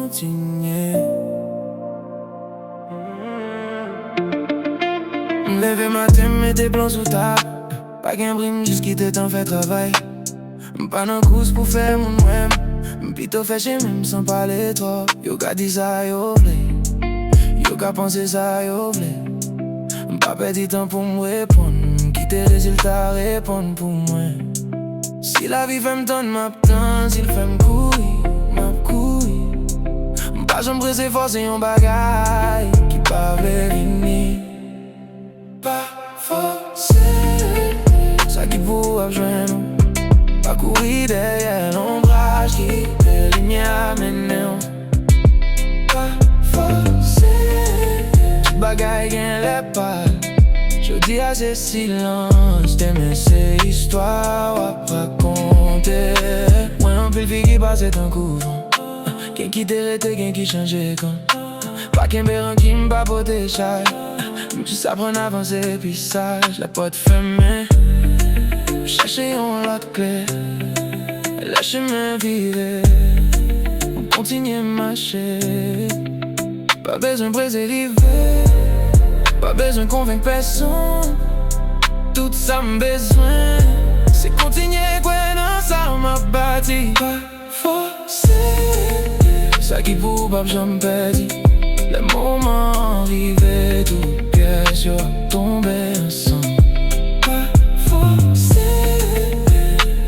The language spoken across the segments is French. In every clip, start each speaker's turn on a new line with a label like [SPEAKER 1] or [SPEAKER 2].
[SPEAKER 1] continuer. M'lever matin, mets tes plans sous table. Pas qu'un brime, juste quitter t'en fait travail. Pas nan course pour faire mon même. Plutôt fait chez même sans parler trop. Yo ka dit ça, yo vle. Yo ka pensé ça, yo vle. Pas perdre temps pour me répondre. Quitter résultat, répondre pour moi. Si la vie fait me donne ma plan, s'il fait me courir, ma courir. Pas j'aime briser forcer un bagay qui pas venir. Pas forcer, ça qui vous a joindre. Pas courir derrière l'ombrage qui fait lumière maintenant. Pas forcer, tout bagay gagne les pales. Je dis à ces silences, t'aimes ces histoires à raconter. Moi un peu le vie qui passe d'un couvent. Quelqu'un qui t'arrête, quelqu'un qui change quand. Pas qu'un béran qui m'pas poter chal. Juste apprendre à avancer puis sage. La porte fermée, chercher en l'autre clé. La chemin viré, on continue à marcher. Pas besoin de briser l'hiver. Pas besoin de convaincre personne. Tout ça m'a besoin. C'est continuer quoi dans ça m'a bâti. Pas forcer, ça qui vous pas j'en perdu. Le moment arrivé, toute pièce yo a tombé ensemble. Pas forcer,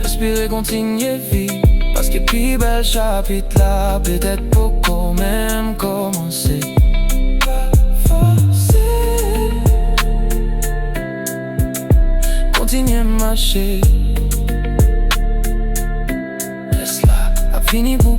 [SPEAKER 1] respirer, continuer vie. Parce que plus bel chapitre là, peut-être pour quand même commencer. Continuer à marcher. Laisse-la, a fini pour